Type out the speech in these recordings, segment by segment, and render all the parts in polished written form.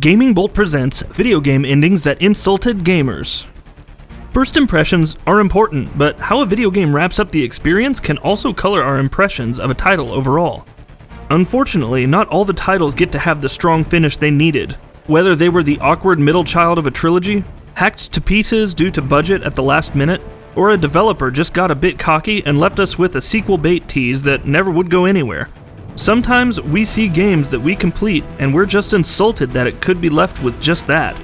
GamingBolt presents video game endings that insulted gamers. First impressions are important, but how a video game wraps up the experience can also color our impressions of a title overall. Unfortunately, not all the titles get to have the strong finish they needed. Whether they were the awkward middle child of a trilogy, hacked to pieces due to budget at the last minute, or a developer just got a bit cocky and left us with a sequel bait tease that never would go anywhere. Sometimes we see games that we complete and we're just insulted that it could be left with just that.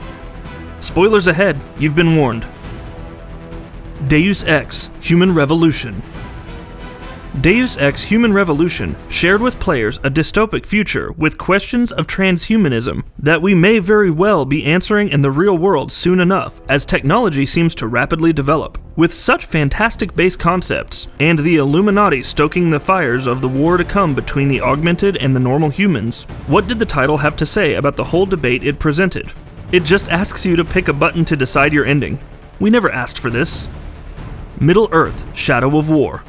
Spoilers ahead, you've been warned. Deus Ex: Human Revolution. Deus Ex: Human Revolution shared with players a dystopic future with questions of transhumanism that we may very well be answering in the real world soon enough as technology seems to rapidly develop. With such fantastic base concepts, and the Illuminati stoking the fires of the war to come between the augmented and the normal humans, what did the title have to say about the whole debate it presented? It just asks you to pick a button to decide your ending. We never asked for this. Middle-earth: Shadow of War.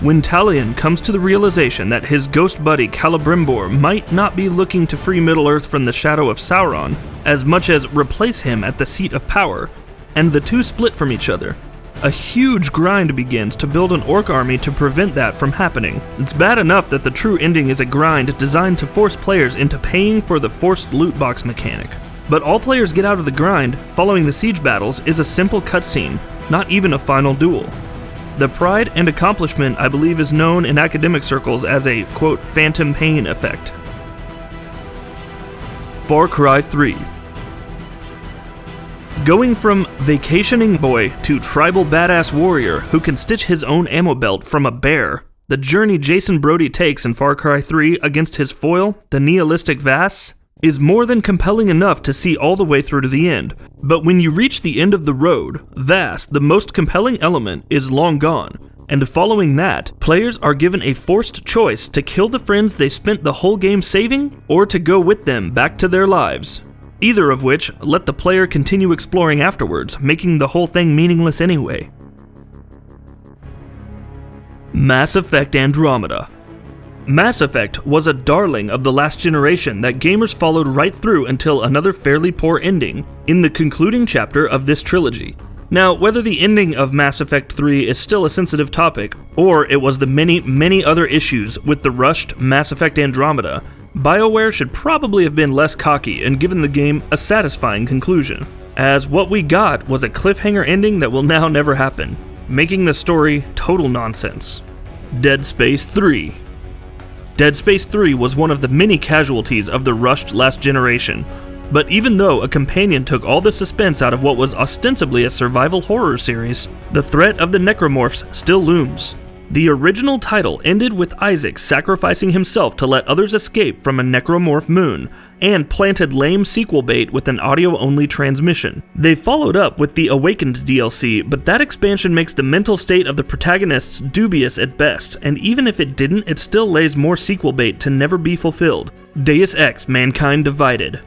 When Talion comes to the realization that his ghost buddy Celebrimbor might not be looking to free Middle-earth from the shadow of Sauron, as much as replace him at the seat of power, and the two split from each other, a huge grind begins to build an orc army to prevent that from happening. It's bad enough that the true ending is a grind designed to force players into paying for the forced loot box mechanic. But all players get out of the grind, following the siege battles, is a simple cutscene, not even a final duel. The pride and accomplishment, I believe, is known in academic circles as a, quote, phantom pain effect. Far Cry 3. Going from vacationing boy to tribal badass warrior who can stitch his own ammo belt from a bear, the journey Jason Brody takes in Far Cry 3 against his foil, the nihilistic Vass, is more than compelling enough to see all the way through to the end. But when you reach the end of the road, Vass, the most compelling element, is long gone, and following that, players are given a forced choice to kill the friends they spent the whole game saving, or to go with them back to their lives. Either of which let the player continue exploring afterwards, making the whole thing meaningless anyway. Mass Effect Andromeda. Mass Effect was a darling of the last generation that gamers followed right through until another fairly poor ending in the concluding chapter of this trilogy. Now, whether the ending of Mass Effect 3 is still a sensitive topic, or it was the many other issues with the rushed Mass Effect Andromeda, BioWare should probably have been less cocky and given the game a satisfying conclusion, as what we got was a cliffhanger ending that will now never happen, making the story total nonsense. Dead Space 3. Dead Space 3 was one of the many casualties of the rushed last generation, but even though a companion took all the suspense out of what was ostensibly a survival horror series, the threat of the necromorphs still looms. The original title ended with Isaac sacrificing himself to let others escape from a necromorph moon, and planted lame sequel bait with an audio-only transmission. They followed up with the Awakened DLC, but that expansion makes the mental state of the protagonists dubious at best, and even if it didn't, it still lays more sequel bait to never be fulfilled. Deus Ex: Mankind Divided.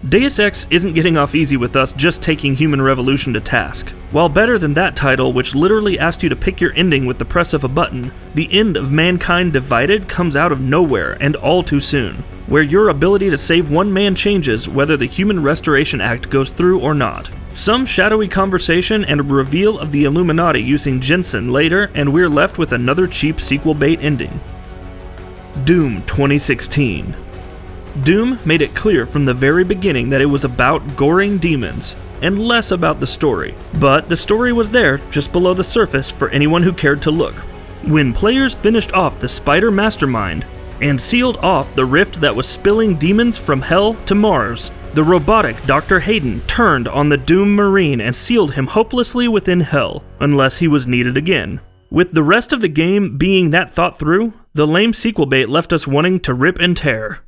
Deus Ex isn't getting off easy with us just taking Human Revolution to task. While better than that title, which literally asked you to pick your ending with the press of a button, the end of Mankind Divided comes out of nowhere and all too soon, where your ability to save one man changes whether the Human Restoration Act goes through or not. Some shadowy conversation and a reveal of the Illuminati using Jensen later, and we're left with another cheap sequel bait ending. Doom 2016. Doom made it clear from the very beginning that it was about goring demons, and less about the story. But the story was there, just below the surface, for anyone who cared to look. When players finished off the Spider Mastermind, and sealed off the rift that was spilling demons from Hell to Mars, the robotic Dr. Hayden turned on the Doom Marine and sealed him hopelessly within Hell, unless he was needed again. With the rest of the game being that thought through, the lame sequel bait left us wanting to rip and tear.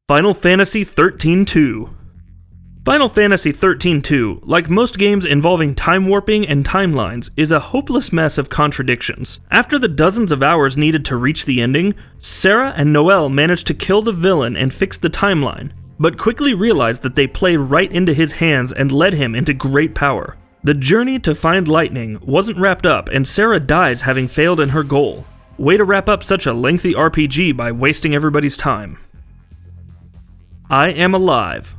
Final Fantasy XIII-2. Final Fantasy XIII-2, like most games involving time warping and timelines, is a hopeless mess of contradictions. After the dozens of hours needed to reach the ending, Sarah and Noelle managed to kill the villain and fix the timeline, but quickly realized that they played right into his hands and led him into great power. The journey to find lightning wasn't wrapped up, and Sarah dies having failed in her goal. Way to wrap up such a lengthy RPG by wasting everybody's time. I Am Alive.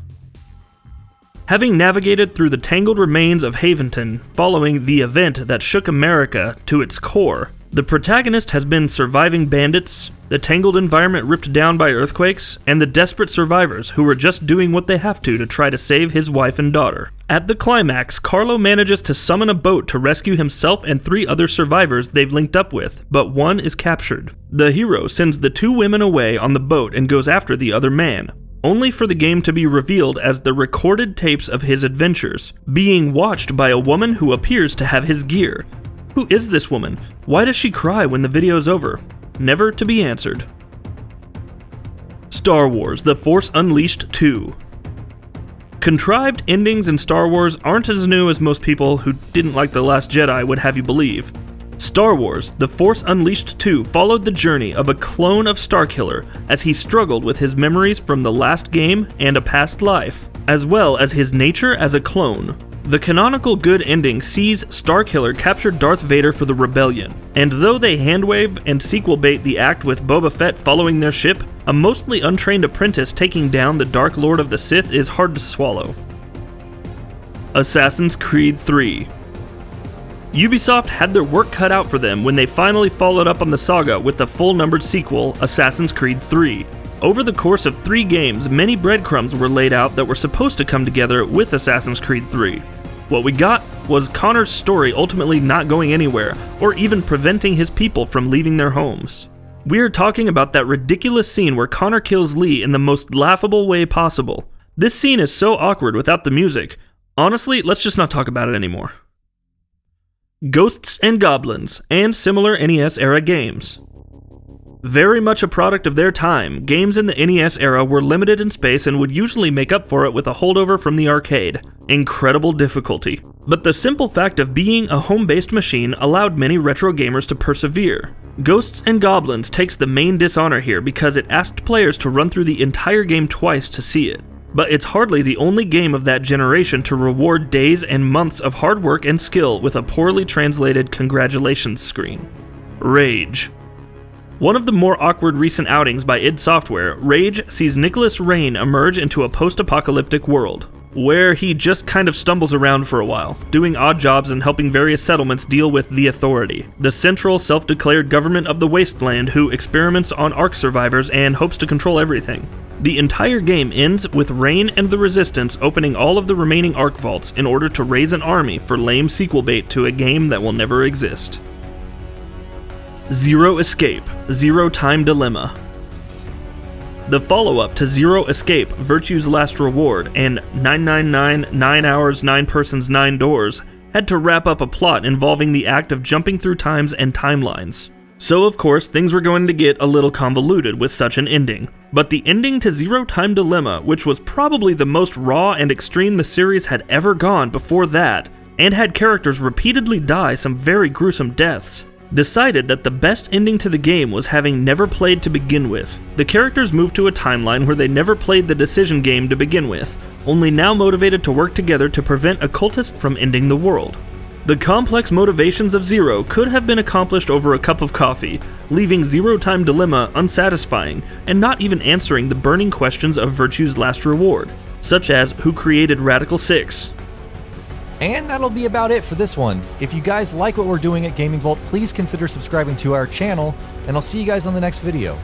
Having navigated through the tangled remains of Haventon following the event that shook America to its core, the protagonist has been surviving bandits, the tangled environment ripped down by earthquakes, and the desperate survivors who are just doing what they have to try to save his wife and daughter. At the climax, Carlo manages to summon a boat to rescue himself and 3 other survivors they've linked up with, but one is captured. The hero sends the 2 women away on the boat and goes after the other man, only for the game to be revealed as the recorded tapes of his adventures, being watched by a woman who appears to have his gear. Who is this woman? Why does she cry when the video's over? Never to be answered. Star Wars: The Force Unleashed 2. Contrived endings in Star Wars aren't as new as most people who didn't like The Last Jedi would have you believe. Star Wars: The Force Unleashed 2 followed the journey of a clone of Starkiller as he struggled with his memories from the last game and a past life, as well as his nature as a clone. The canonical good ending sees Starkiller capture Darth Vader for the Rebellion, and though they handwave and sequel bait the act with Boba Fett following their ship, a mostly untrained apprentice taking down the Dark Lord of the Sith is hard to swallow. Assassin's Creed 3. Ubisoft had their work cut out for them when they finally followed up on the saga with the full-numbered sequel, Assassin's Creed 3. Over the course of 3 games, many breadcrumbs were laid out that were supposed to come together with Assassin's Creed 3. What we got was Connor's story ultimately not going anywhere, or even preventing his people from leaving their homes. We're talking about that ridiculous scene where Connor kills Lee in the most laughable way possible. This scene is so awkward without the music. Honestly, let's just not talk about it anymore. Ghosts and Goblins, and similar NES-era games. Very much a product of their time, games in the NES era were limited in space and would usually make up for it with a holdover from the arcade. Incredible difficulty. But the simple fact of being a home-based machine allowed many retro gamers to persevere. Ghosts and Goblins takes the main dishonor here because it asked players to run through the entire game twice to see it. But it's hardly the only game of that generation to reward days and months of hard work and skill with a poorly translated congratulations screen. Rage. One of the more awkward recent outings by id Software, Rage sees Nicholas Rain emerge into a post-apocalyptic world, where he just kind of stumbles around for a while, doing odd jobs and helping various settlements deal with the Authority, the central self-declared government of the wasteland who experiments on Ark survivors and hopes to control everything. The entire game ends with Rain and the Resistance opening all of the remaining Ark vaults in order to raise an army for lame sequel bait to a game that will never exist. Zero Escape: Zero Time Dilemma. The follow-up to Zero Escape: Virtue's Last Reward and 999, 9 Hours, 9 Persons, 9 Doors had to wrap up a plot involving the act of jumping through times and timelines. So of course things were going to get a little convoluted with such an ending. But the ending to Zero Time Dilemma, which was probably the most raw and extreme the series had ever gone before that, and had characters repeatedly die some very gruesome deaths, decided that the best ending to the game was having never played to begin with. The characters moved to a timeline where they never played the decision game to begin with, only now motivated to work together to prevent a cultist from ending the world. The complex motivations of Zero could have been accomplished over a cup of coffee, leaving Zero Time Dilemma unsatisfying and not even answering the burning questions of Virtue's Last Reward, such as who created Radical 6? And that'll be about it for this one. If you guys like what we're doing at GamingBolt, please consider subscribing to our channel, and I'll see you guys on the next video.